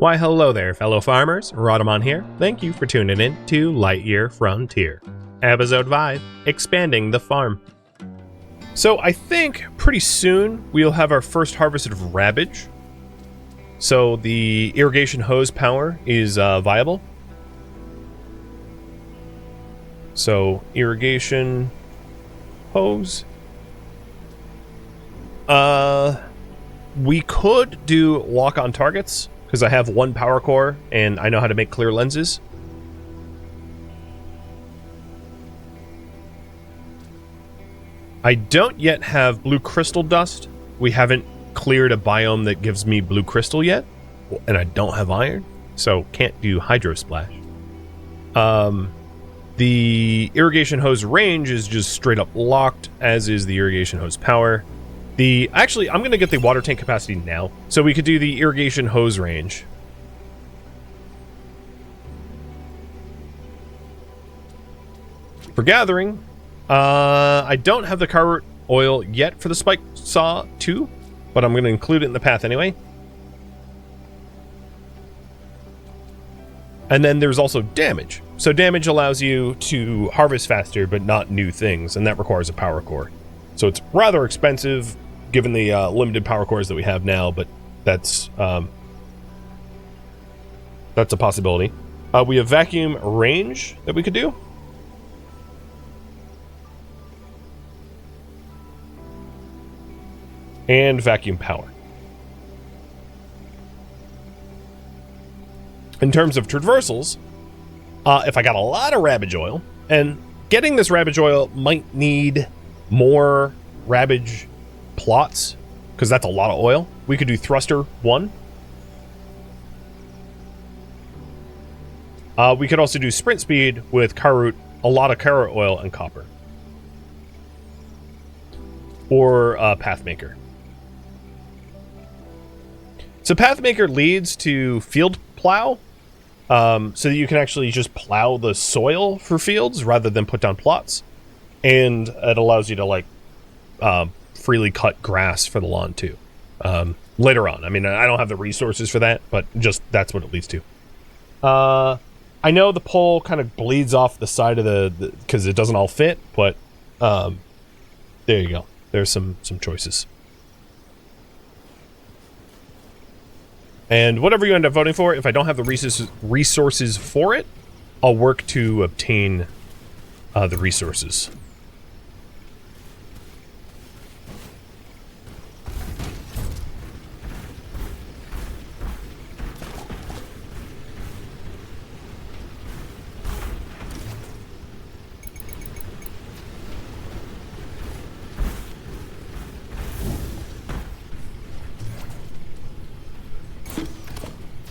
Why hello there, fellow farmers, Rhadamant here. Thank you for tuning in to Lightyear Frontier. Episode 5, Expanding the Farm. So I think pretty soon we'll have our first harvest of rabbage. So the irrigation hose power is viable. So irrigation hose. We could do lock on targets, because I have one power core and I know how to make clear lenses. I don't yet have blue crystal dust. We haven't cleared a biome that gives me blue crystal yet, and I don't have iron, so can't do hydro splash. The irrigation hose range is just straight up locked, as is the irrigation hose power. Actually, I'm going to get the water tank capacity now, so we could do the irrigation hose range. For gathering, I don't have the carrot oil yet for the spike saw 2, but I'm going to include it in the path anyway. And then there's also damage. So damage allows you to harvest faster, but not new things, and that requires a power core. So it's rather expensive, given the limited power cores that we have now, but that's a possibility. We have vacuum range that we could do. And vacuum power. In terms of traversals, if I got a lot of rabbage oil, and getting this rabbage oil might need more rabbage plots, because that's a lot of oil. We could do thruster 1. We could also do sprint speed with carrot, a lot of carrot oil and copper. Or Pathmaker. So Pathmaker leads to field plow, so that you can actually just plow the soil for fields rather than put down plots. And it allows you to, like, freely cut grass for the lawn too. Later on. I mean, I don't have the resources for that, but just that's what it leads to. I know the pole kind of bleeds off the side of the because it doesn't all fit, but there you go. There's some choices. And whatever you end up voting for, if I don't have the resources for it, I'll work to obtain the resources.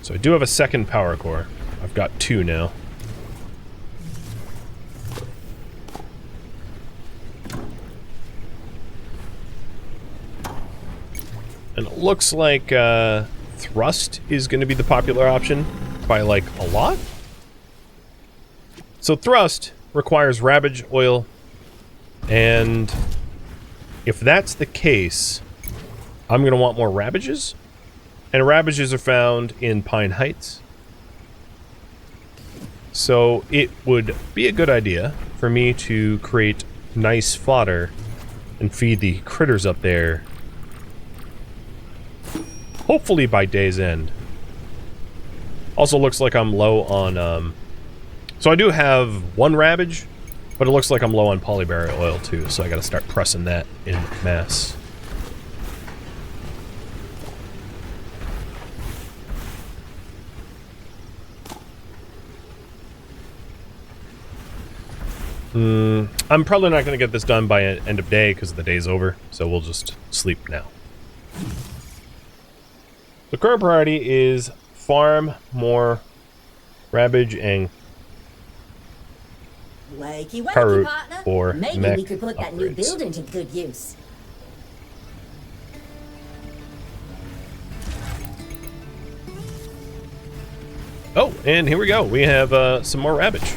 So I do have a second power core. I've got 2 now. And it looks like thrust is going to be the popular option by, like, a lot. So thrust requires rabbage oil, and if that's the case, I'm going to want more rabbages. And rabbages are found in Pine Heights. So it would be a good idea for me to create nice fodder and feed the critters up there. Hopefully by day's end. Also looks like I'm low on... So I do have 1 rabbage, but it looks like I'm low on polyberry oil too, so I gotta start pressing that in mass. I'm probably not going to get this done by end of day because the day's over, so we'll just sleep now. The current priority is farm more rabbage and carrot for Maybe Mech we could put that new upgrades. building to good use. Oh, and here we go. We have some more rabbage.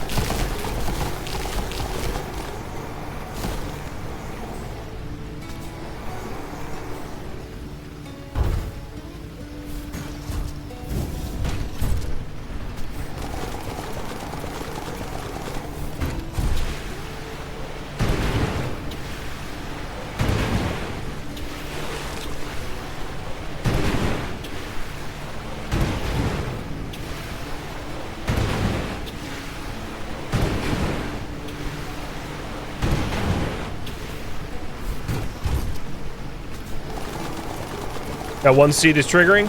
That one seed is triggering.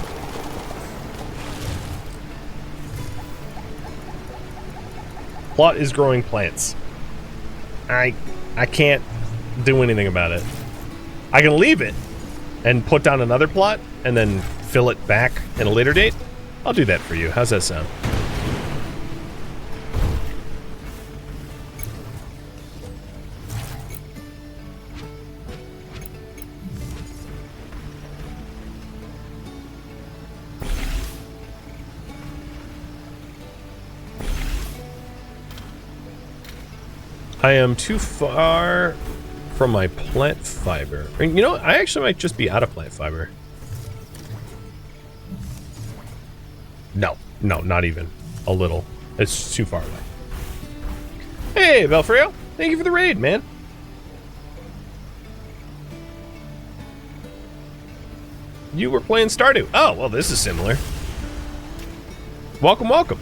Plot is growing plants. I can't do anything about it. I can leave it and put down another plot and then fill it back in a later date. I'll do that for you. How's that sound? I am too far from my plant fiber. You know, I actually might just be out of plant fiber. No, not even. A little. It's too far away. Hey, Belfrio. Thank you for the raid, man. You were playing Stardew. Oh, well, this is similar. Welcome, welcome.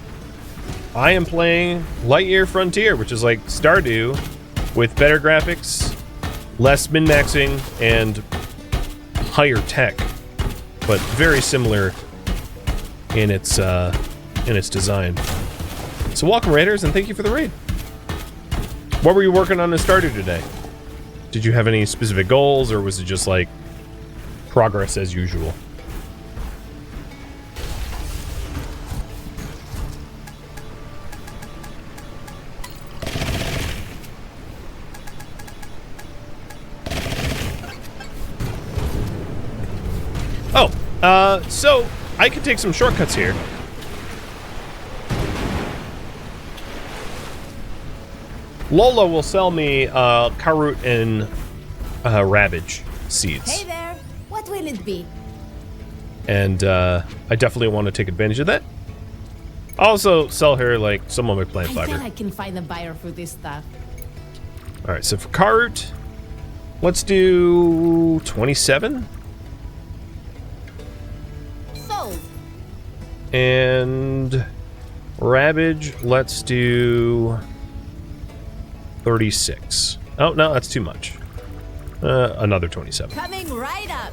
I am playing Lightyear Frontier, which is like Stardew with better graphics, less min-maxing, and higher tech, but very similar in its design. So welcome, Raiders, and thank you for the raid. What were you working on in Stardew today? Did you have any specific goals, or was it just like progress as usual? So I could take some shortcuts here. Lola will sell me Karut and Ravage seeds. Hey there, what will it be? And I definitely want to take advantage of that. I'll also sell her like some of my plant fiber. I think I can find a buyer for this stuff. All right, so for Karut, let's do 27. And Ravage, let's do 36. Oh, no, that's too much. Another 27. Coming right up.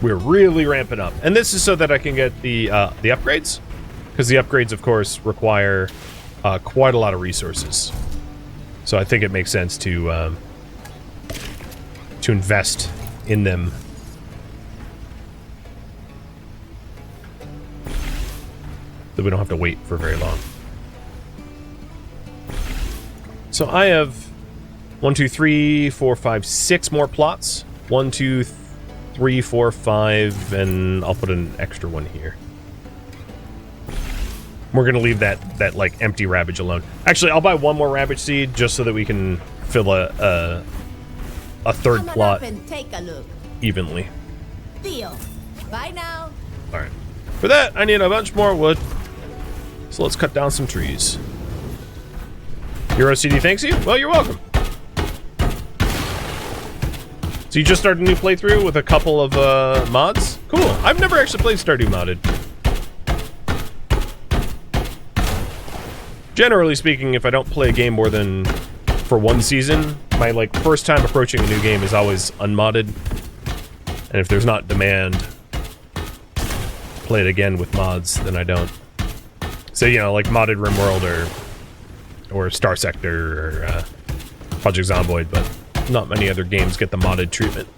We're really ramping up. And this is so that I can get the upgrades. Because the upgrades, of course, require quite a lot of resources. So I think it makes sense to invest in them. That we don't have to wait for very long. So I have 1, 2, 3, 4, 5, 6 more plots. 1, 2, 3, 4, 5, and I'll put an extra one here. We're gonna leave that like empty Ravage alone. Actually, I'll buy one more Ravage seed just so that we can fill a third Come on plot up and take a look. evenly. Deal. Bye now. All right. For that, I need a bunch more wood. So let's cut down some trees. EuroCD thanks you? Well, you're welcome. So you just started a new playthrough with a couple of mods? Cool. I've never actually played Stardew modded. Generally speaking, if I don't play a game more than for one season, my like first time approaching a new game is always unmodded. And if there's not demand, play it again with mods, then I don't. So, you know, like modded RimWorld or Star Sector or Project Zomboid, but not many other games get the modded treatment.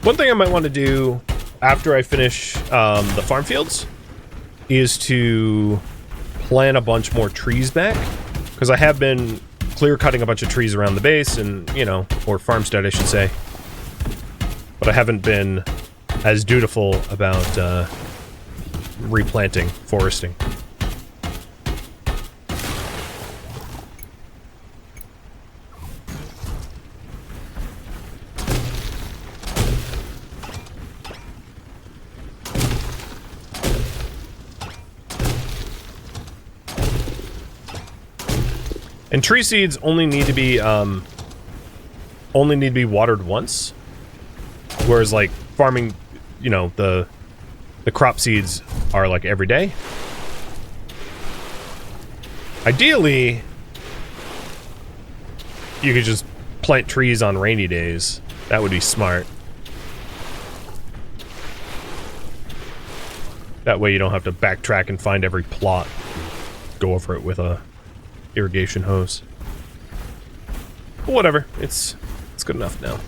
One thing I might want to do after I finish the farm fields is to plant a bunch more trees back, because I have been clear cutting a bunch of trees around the base and, you know, or farmstead I should say, but I haven't been as dutiful about replanting, foresting. And tree seeds only need to be only need to be watered once. Whereas like farming, you know, the crop seeds are like every day. Ideally, you could just plant trees on rainy days. That would be smart. That way you don't have to backtrack and find every plot. Go over it with a irrigation hose. But whatever, it's good enough now.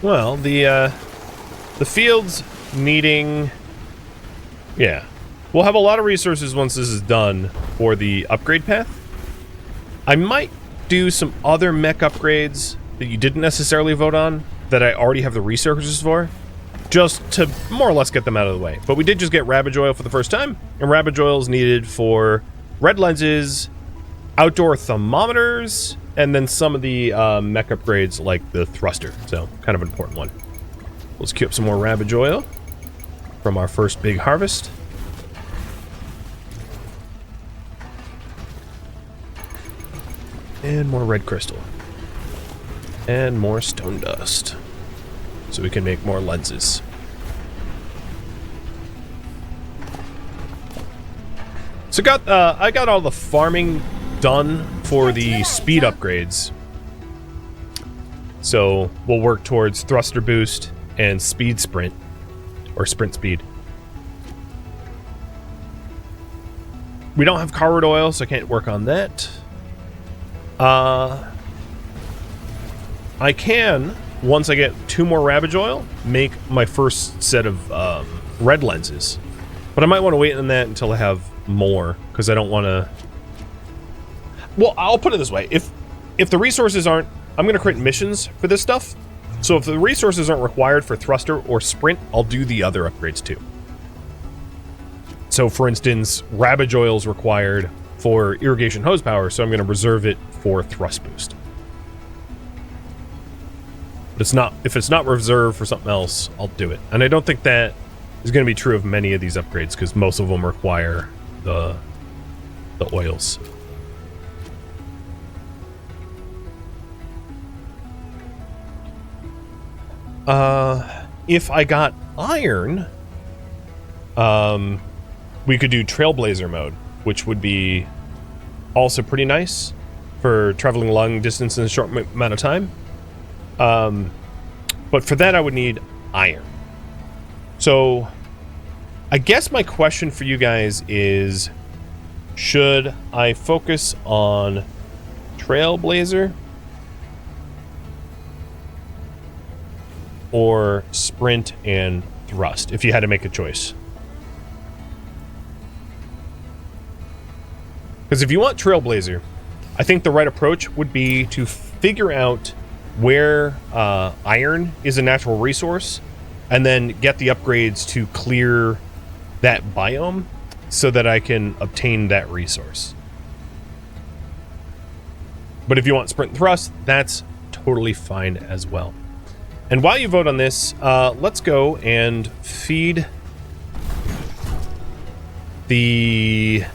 Well, the field's needing... Yeah. We'll have a lot of resources once this is done for the upgrade path. I might do some other mech upgrades that you didn't necessarily vote on, that I already have the resources for, just to more or less get them out of the way. But we did just get Ravage Oil for the first time, and Ravage Oil is needed for red lenses, outdoor thermometers, and then some of the mech upgrades like the thruster. So, kind of an important one. Let's queue up some more Ravage Oil from our first big harvest. And more red crystal. And more stone dust. So we can make more lenses. So I got all the farming done for the speed upgrades. So we'll work towards thruster boost and speed sprint. Or sprint speed. We don't have carwood oil, so I can't work on that. I can, once I get 2 more Ravage Oil, make my first set of red lenses. But I might want to wait on that until I have more, because I don't want to... Well, I'll put it this way. If the resources aren't... I'm going to create missions for this stuff. So if the resources aren't required for thruster or sprint, I'll do the other upgrades too. So for instance, Ravage Oil is required for irrigation hose power, so I'm going to reserve it for thrust boost. But it's not, if it's not reserved for something else, I'll do it. And I don't think that is going to be true of many of these upgrades, because most of them require the oils. If I got iron, we could do Trailblazer mode, which would be also pretty nice for traveling long distance in a short amount of time. But for that, I would need iron. So I guess my question for you guys is, should I focus on Trailblazer or sprint and thrust, if you had to make a choice? Because if you want Trailblazer, I think the right approach would be to figure out where iron is a natural resource, and then get the upgrades to clear that biome so that I can obtain that resource. But if you want sprint and thrust, that's totally fine as well. And while you vote on this, let's go and feed the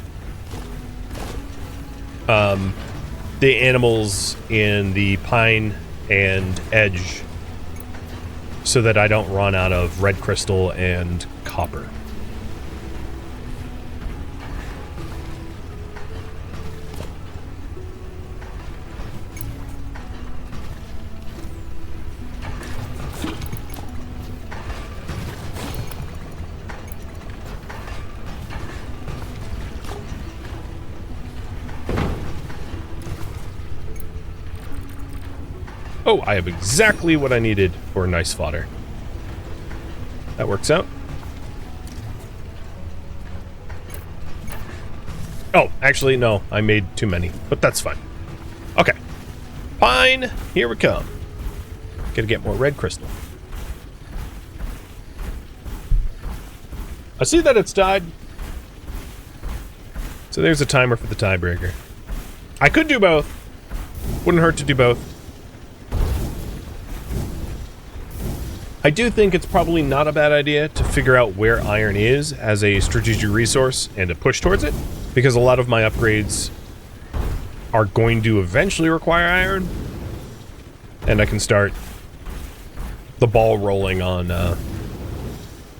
animals in the pine and edge so that I don't run out of red crystal and copper. Oh, I have exactly what I needed for nice fodder. That works out. Oh, actually, no. I made too many, but that's fine. Okay. Fine. Here we come. Gotta get more red crystal. I see that it's died. So there's a timer for the tiebreaker. I could do both. Wouldn't hurt to do both. I do think it's probably not a bad idea to figure out where iron is as a strategic resource and to push towards it, because a lot of my upgrades are going to eventually require iron, and I can start the ball rolling on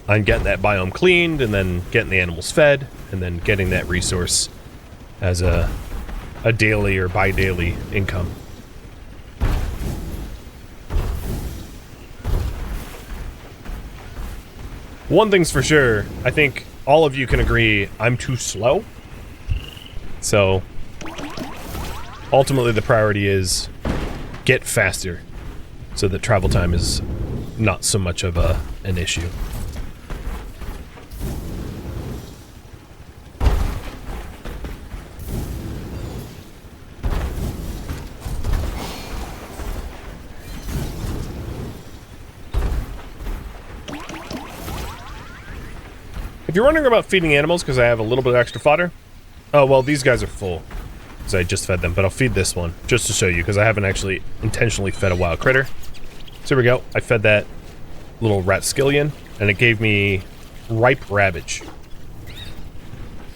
getting that biome cleaned, and then getting the animals fed, and then getting that resource as a daily or bi-daily income. One thing's for sure, I think all of you can agree I'm too slow. So, ultimately the priority is get faster so that travel time is not so much of an issue. If you're wondering about feeding animals, because I have a little bit of extra fodder. Oh, well, these guys are full, because I just fed them, but I'll feed this one, just to show you, because I haven't actually intentionally fed a wild critter. So here we go. I fed that little rapscallion, and it gave me ripe rabbage.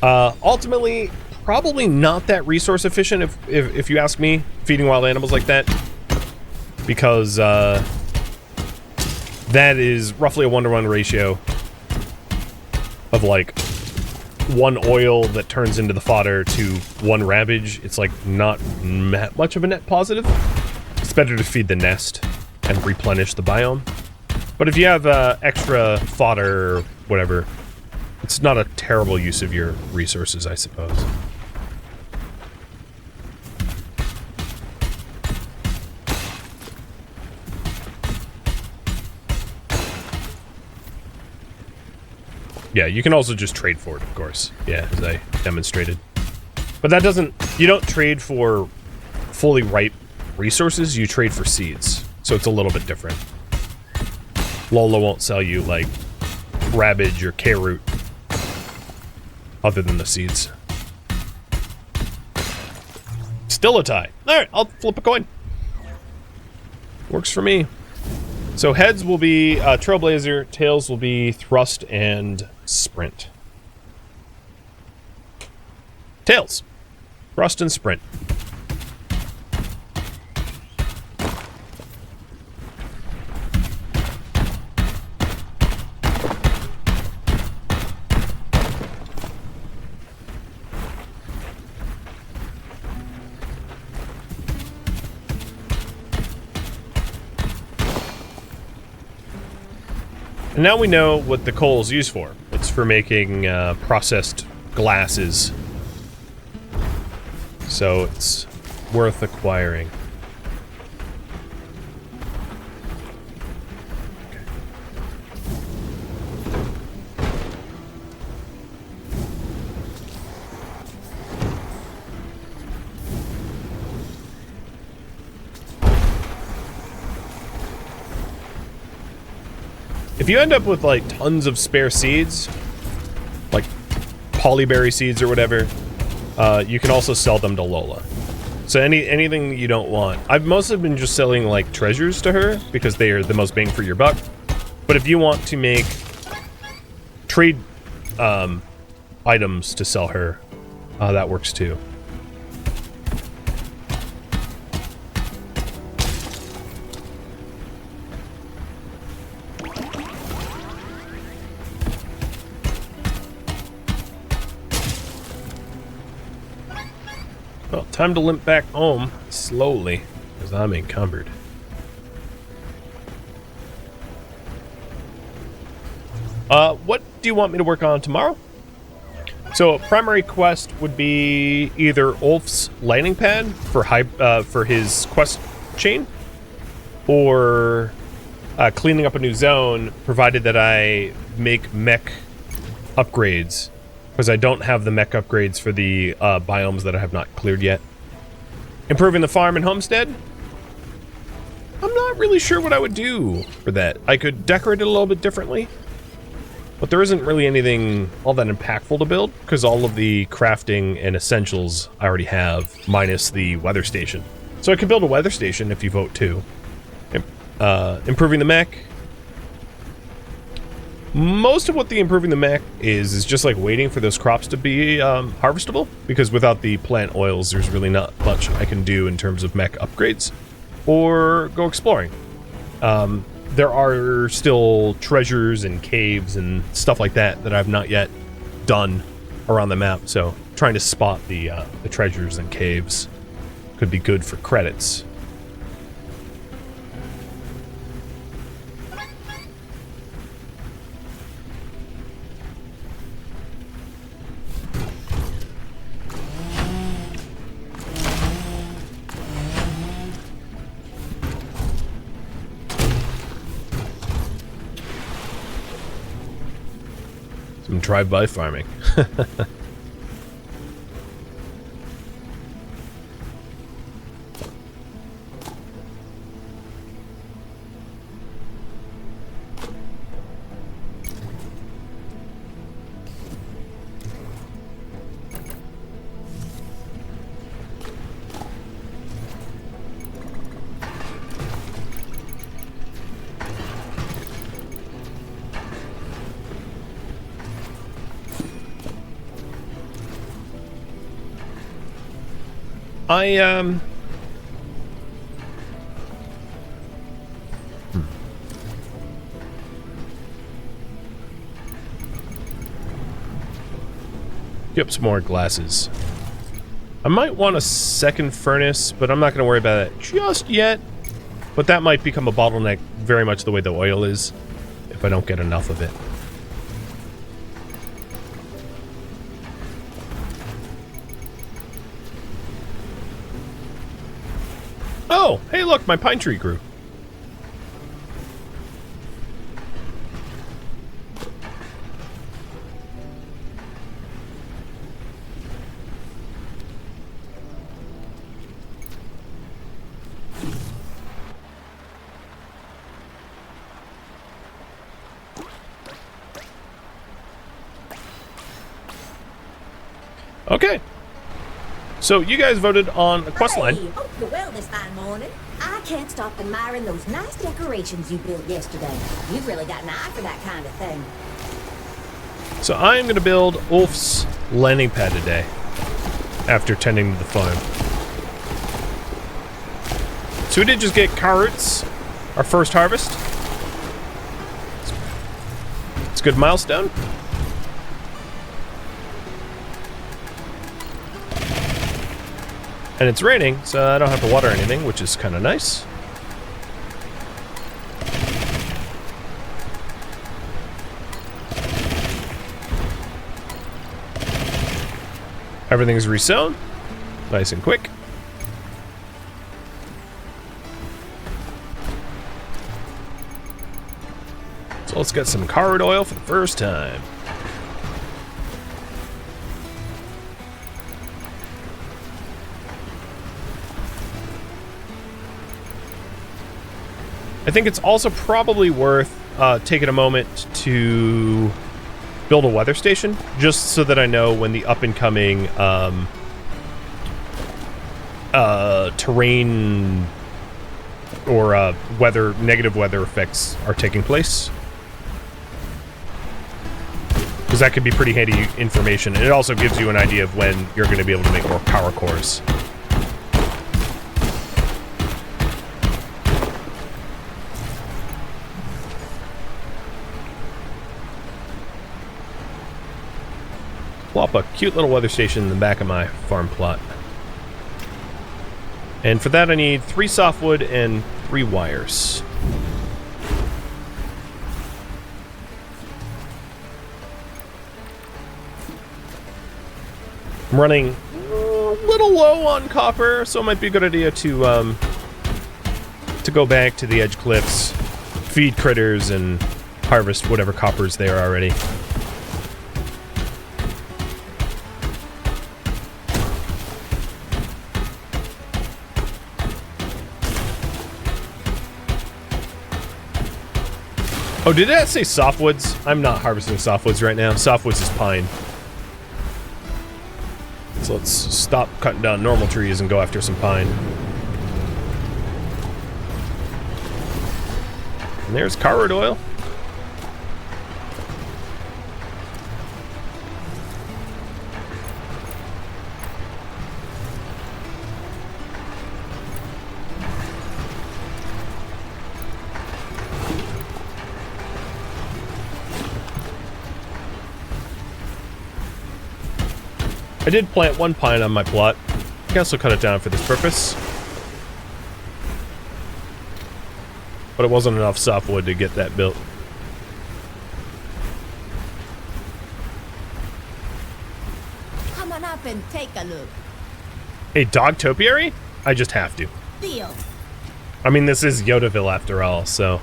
Ultimately, probably not that resource efficient, if you ask me, feeding wild animals like that, because that is roughly a 1-to-1 ratio of like 1 oil that turns into the fodder to 1 ravage. It's like not much of a net positive. It's better to feed the nest and replenish the biome. But if you have extra fodder or whatever, it's not a terrible use of your resources, I suppose. Yeah, you can also just trade for it, of course. Yeah, as I demonstrated. But that doesn't... You don't trade for fully ripe resources, you trade for seeds. So it's a little bit different. Lola won't sell you, like, Rabbage or K-Root. Other than the seeds. Still a tie. Alright, I'll flip a coin. Works for me. So heads will be Trailblazer, tails will be Thrust and Sprint. Tails. Thrust and Sprint. And now we know what the coal is used for. It's for making processed glasses. So it's worth acquiring. Okay. If you end up with like tons of spare seeds, like polyberry seeds or whatever, you can also sell them to Lola. So anything you don't want. I've mostly been just selling like treasures to her because they are the most bang for your buck. But if you want to make trade items to sell her, that works too. Well, time to limp back home slowly, because I'm encumbered. What do you want me to work on tomorrow? So, a primary quest would be either Ulf's landing pad for his quest chain, or cleaning up a new zone, provided that I make mech upgrades, because I don't have the mech upgrades for the biomes that I have not cleared yet. Improving the farm and homestead? I'm not really sure what I would do for that. I could decorate it a little bit differently, but there isn't really anything all that impactful to build, because all of the crafting and essentials I already have, minus the weather station. So I could build a weather station if you vote too. Improving the mech. Most of what the improving the mech is just like waiting for those crops to be harvestable, because without the plant oils, there's really not much I can do in terms of mech upgrades or go exploring. There are still treasures and caves and stuff like that that I've not yet done around the map, so trying to spot the treasures and caves could be good for credits. Some drive-by farming. Get up some more glasses. I might want a second furnace, but I'm not going to worry about it just yet. But that might become a bottleneck very much the way the oil is, if I don't get enough of it. Oh, hey look, my pine tree grew. Okay. So you guys voted on a quest line. Hey, hope you're well this fine morning. I can't stop admiring those nice decorations you built yesterday. You've really got an eye for that kind of thing. So I'm going to build Ulf's landing pad today, after tending to the farm. So we did just get carrots, our first harvest. It's a good milestone. And it's raining, so I don't have to water anything, which is kind of nice. Everything's resown. Nice and quick. So let's get some carrot oil for the first time. I think it's also probably worth taking a moment to build a weather station, just so that I know when the up-and-coming terrain or negative weather effects are taking place. Because that could be pretty handy information, and it also gives you an idea of when you're going to be able to make more power cores. Plop a cute little weather station in the back of my farm plot. And for that I need 3 softwood and 3 wires. I'm running a little low on copper, so it might be a good idea to to go back to the edge cliffs, feed critters, and harvest whatever copper's there already. Oh, did that say softwoods? I'm not harvesting softwoods right now. Softwoods is pine. So let's stop cutting down normal trees and go after some pine. And there's carrot oil. I did plant one pine on my plot. I can also cut it down for this purpose. But it wasn't enough softwood to get that built. Come on up and take a look. A dog topiary? I just have to. Deal. I mean, this is Yodaville after all, so...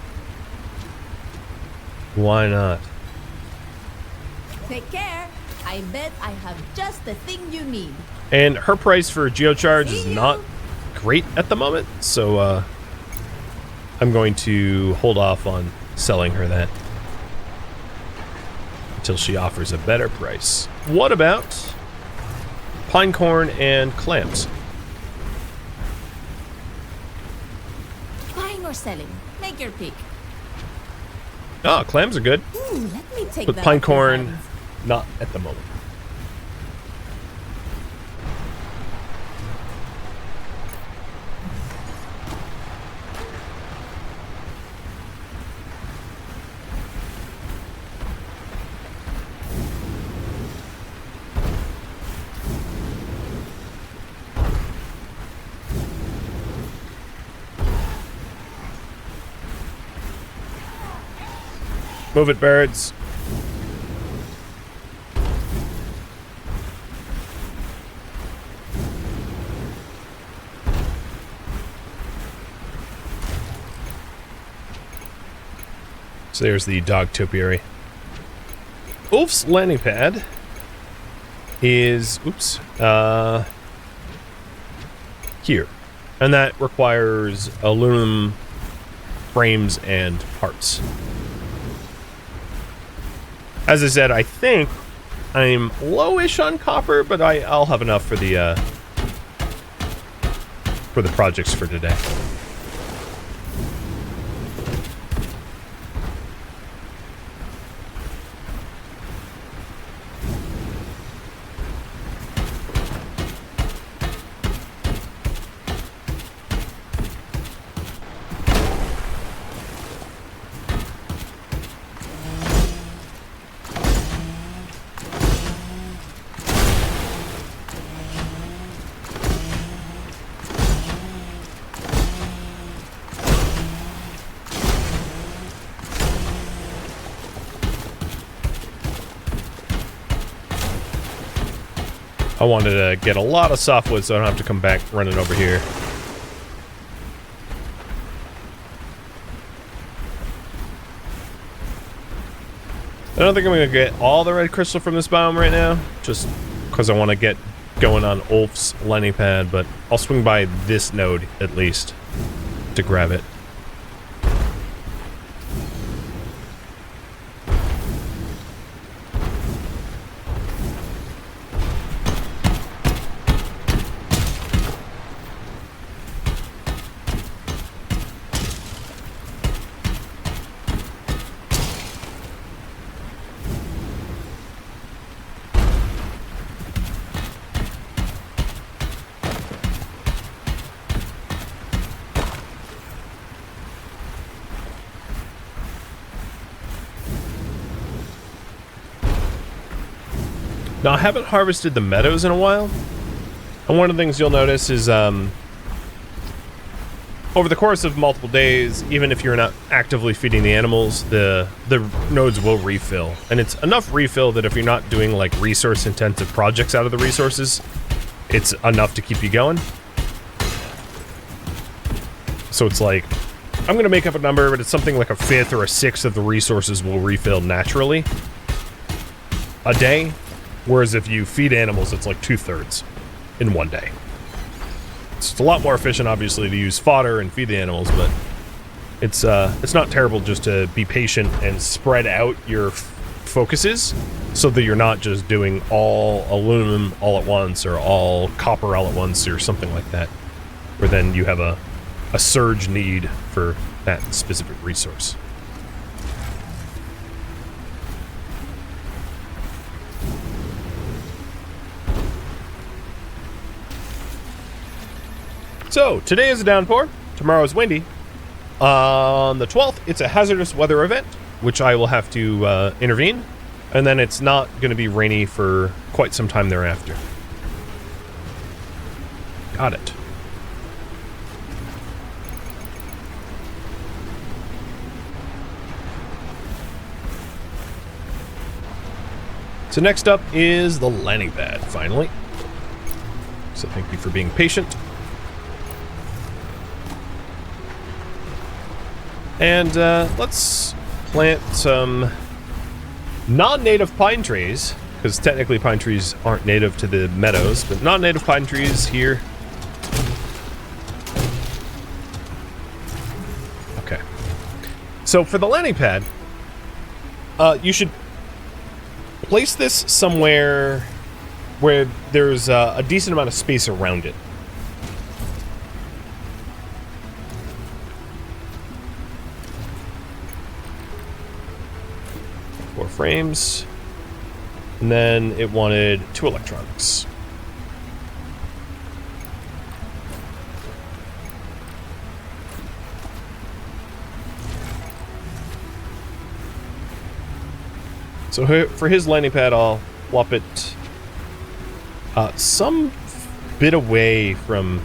why not? Take care. I bet I have just the thing you need. And her price for geocharge is See you. not great at the moment, so I'm going to hold off on selling her that until she offers a better price. What about pine corn and clams? Buying or selling? Make your pick. Oh, clams are good, Let me take but that pine off your corn, hands. not at the moment. Move it, birds. So there's the dog topiary. Ulf's landing pad is, here. And that requires aluminum frames and parts. As I said, I think I'm lowish on copper, but I'll have enough for the projects for today. I wanted to get a lot of softwood so I don't have to come back running over here. I don't think I'm going to get all the red crystal from this biome right now, just because I want to get going on Ulf's landing pad, but I'll swing by this node at least to grab it. Now, I haven't harvested the meadows in a while, and one of the things you'll notice is over the course of multiple days, even if you're not actively feeding the animals, the nodes will refill. And it's enough refill that if you're not doing like resource-intensive projects out of the resources, it's enough to keep you going. So it's like I'm going to make up a number, but it's something like a fifth or a sixth of the resources will refill naturally a day. Whereas if you feed animals, it's like 2/3 in one day. It's a lot more efficient, obviously, to use fodder and feed the animals, but it's not terrible just to be patient and spread out your focuses so that you're not just doing all aluminum all at once or all copper all at once or something like that, where then you have a surge need for that specific resource. So, today is a downpour, tomorrow is windy. On the 12th, it's a hazardous weather event, which I will have to intervene, and then it's not going to be rainy for quite some time thereafter. Got it. So next up is the landing pad, finally. So thank you for being patient. And let's plant some non-native pine trees, because technically pine trees aren't native to the meadows, but non-native pine trees here. Okay. So for the landing pad, you should place this somewhere where there's a decent amount of space around it. Frames, and then it wanted 2 electronics. So for his landing pad, I'll plop it some bit away from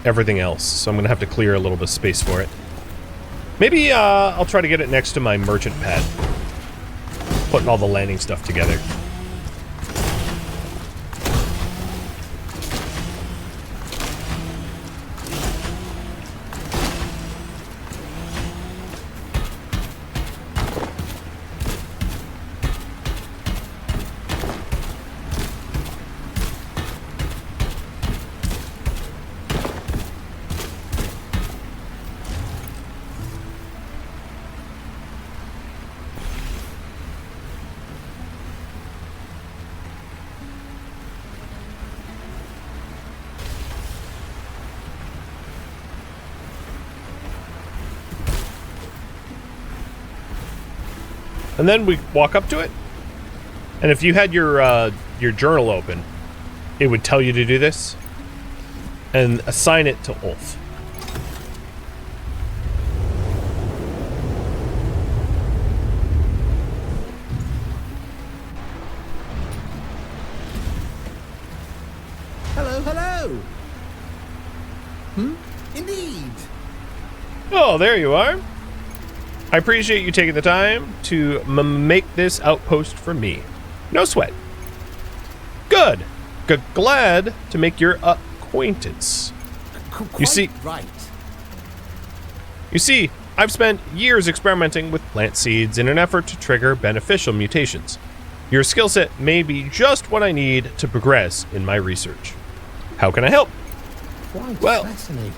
everything else, so I'm gonna have to clear a little bit of space for it. Maybe I'll try to get it next to my merchant pad, putting all the landing stuff together. And then we walk up to it, and if you had your journal open, it would tell you to do this, and assign it to Ulf. Hello, hello. Indeed. Oh, there you are. I appreciate you taking the time to make this outpost for me. No sweat. Good. Glad to make your acquaintance. You see, right. You see, I've spent years experimenting with plant seeds in an effort to trigger beneficial mutations. Your skill set may be just what I need to progress in my research. How can I help? Quite fascinating.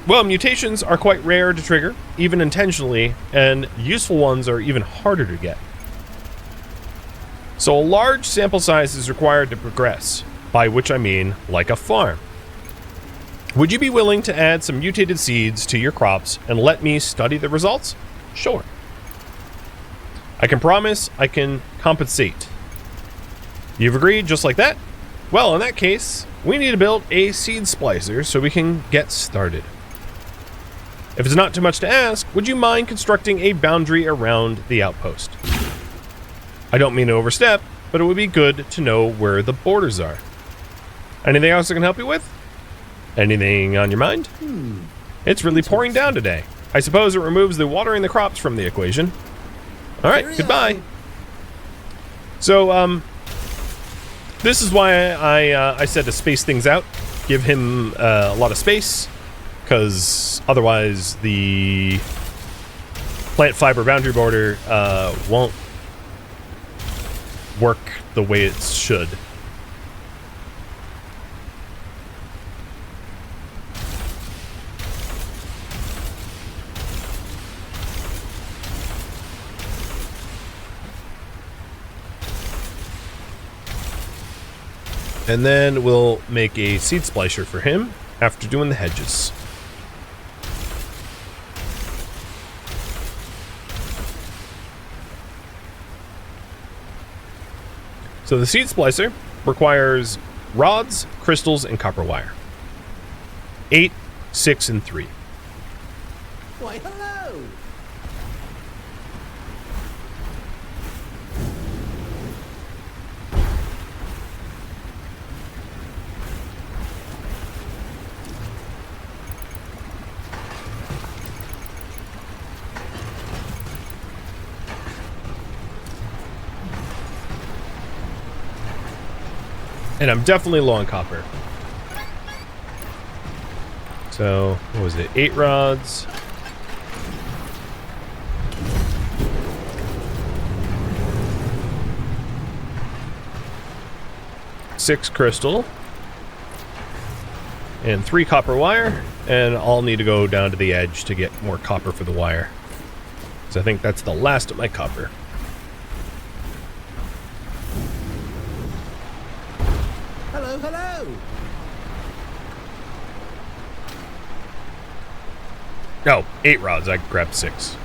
Well, mutations are quite rare to trigger, even intentionally, and useful ones are even harder to get. So a large sample size is required to progress, by which I mean like a farm. Would you be willing to add some mutated seeds to your crops and let me study the results? Sure. I can promise I can compensate. You've agreed just like that? Well, in that case, we need to build a seed splicer so we can get started. If it's not too much to ask, would you mind constructing a boundary around the outpost? I don't mean to overstep, but it would be good to know where the borders are. Anything else I can help you with? Anything on your mind? It's really pouring down today. I suppose it removes the watering the crops from the equation. All right, goodbye. So, this is why I said to space things out. Give him a lot of space. because otherwise the plant fiber boundary border won't work the way it should. And then we'll make a seed splicer for him after doing the hedges. So the seed splicer requires rods, crystals, and copper wire. 8, 6, and 3. Why, hello! And I'm definitely low on copper. So, what was it? 8 rods. 6 crystal. And 3 copper wire. And I'll need to go down to the edge to get more copper for the wire. So I think that's the last of my copper. Hello, hello! Oh, 8 rods. I grabbed 6.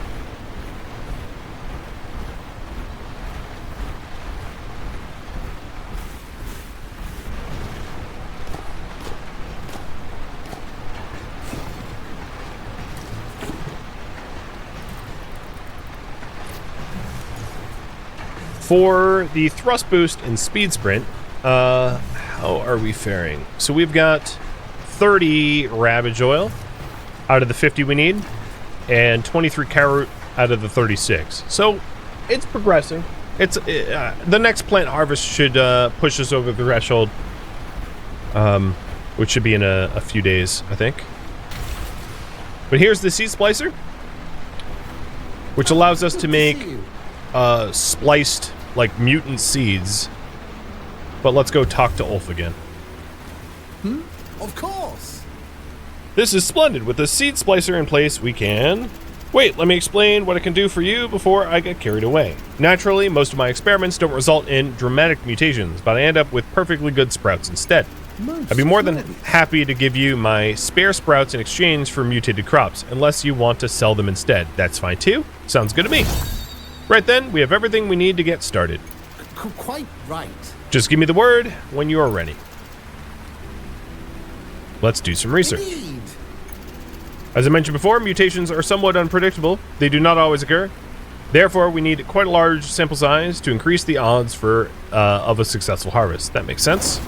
For the thrust boost and speed sprint, how are we faring? So we've got 30 Ravage oil out of the 50 we need, and 23 carrot out of the 36. So it's progressing. It's the next plant harvest should push us over the threshold, which should be in a few days, I think. But here's the seed splicer, which allows us to make spliced, like, mutant seeds. But let's go talk to Ulf again. Of course! This is splendid. With the seed splicer in place, we can... Wait, let me explain what it can do for you before I get carried away. Naturally, most of my experiments don't result in dramatic mutations, but I end up with perfectly good sprouts instead. I'd be more than happy to give you my spare sprouts in exchange for mutated crops, unless you want to sell them instead. That's fine too. Sounds good to me. Right then, we have everything we need to get started. Quite right. Just give me the word when you are ready. Let's do some research. Indeed. As I mentioned before, mutations are somewhat unpredictable. They do not always occur. Therefore, we need quite a large sample size to increase the odds of a successful harvest. That makes sense.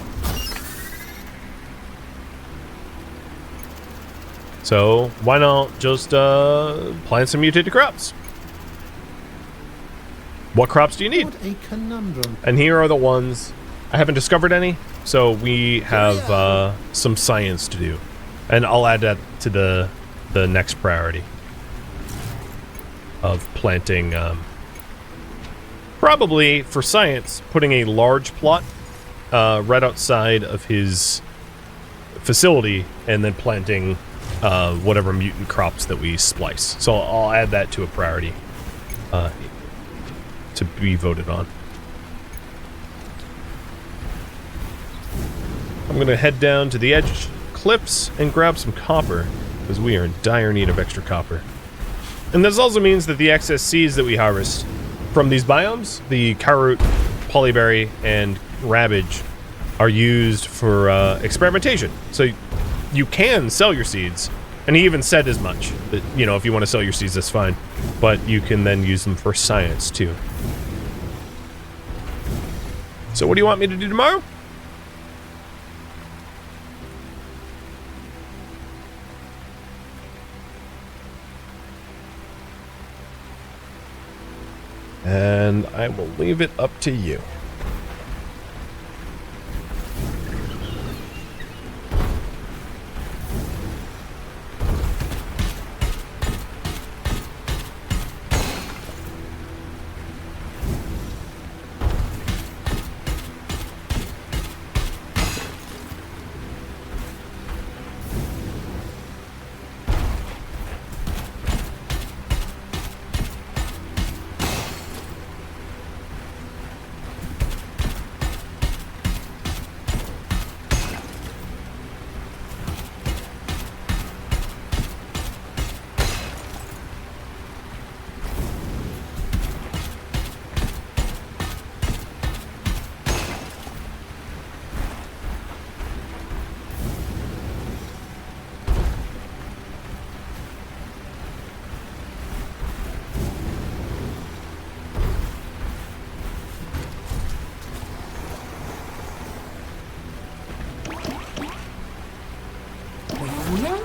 So, why not just plant some mutated crops? What crops do you need? What a conundrum. And here are the ones. I haven't discovered any, so we have some science to do. And I'll add that to the next priority of planting. Probably, for science, putting a large plot right outside of his facility and then planting whatever mutant crops that we splice. So I'll add that to a priority to be voted on. I'm going to head down to the edge cliffs and grab some copper, because we are in dire need of extra copper. And this also means that the excess seeds that we harvest from these biomes, the carrot, polyberry, and ravage, are used for experimentation. So you can sell your seeds, and he even said as much, that, you know, if you want to sell your seeds, that's fine, but you can then use them for science too. So what do you want me to do tomorrow? And I will leave it up to you.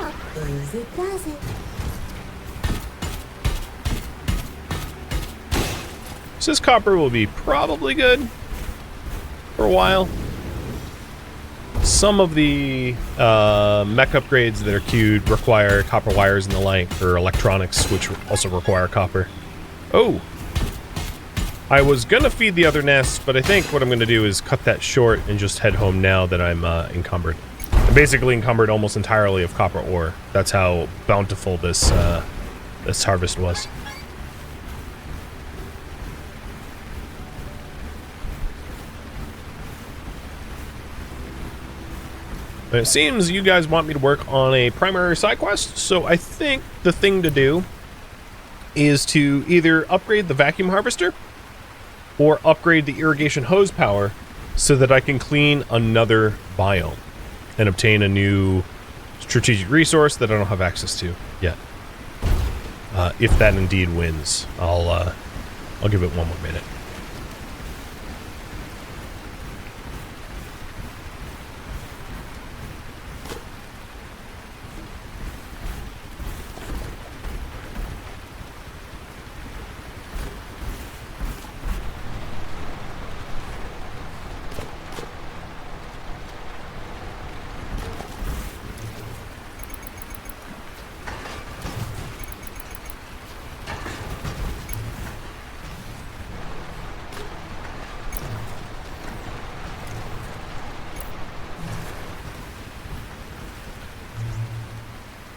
up. Easy does it. So this copper will be probably good for a while. Some of the mech upgrades that are queued require copper wires and the like for electronics, which also require copper. Oh! I was gonna feed the other nests, but I think what I'm gonna do is cut that short and just head home now that I'm encumbered. I'm basically encumbered almost entirely of copper ore. That's how bountiful this this harvest was. But it seems you guys want me to work on a primary side quest, so I think the thing to do is to either upgrade the vacuum harvester or upgrade the irrigation hose power so that I can clean another biome and obtain a new strategic resource that I don't have access to yet. If that indeed wins, I'll give it one more minute.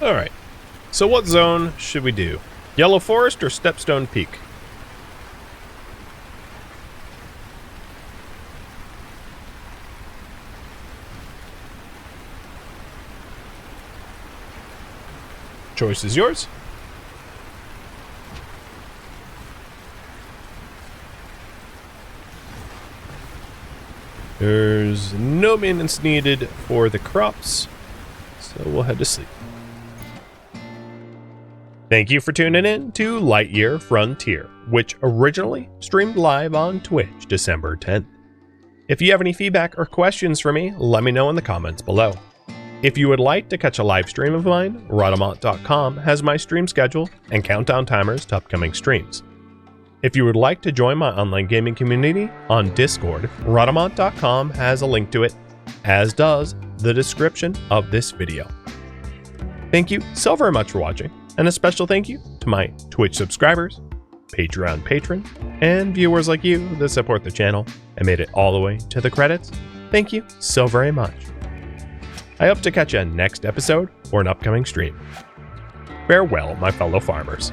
Alright, so what zone should we do? Yellow Forest or Stepstone Peak? Choice is yours. There's no maintenance needed for the crops, so we'll head to sleep. Thank you for tuning in to Lightyear Frontier, which originally streamed live on Twitch December 10th. If you have any feedback or questions for me, let me know in the comments below. If you would like to catch a live stream of mine, Rhadamant.com has my stream schedule and countdown timers to upcoming streams. If you would like to join my online gaming community on Discord, Rhadamant.com has a link to it, as does the description of this video. Thank you so very much for watching, and a special thank you to my Twitch subscribers, Patreon patrons, and viewers like you that support the channel and made it all the way to the credits. Thank you so very much. I hope to catch you next episode or an upcoming stream. Farewell, my fellow farmers.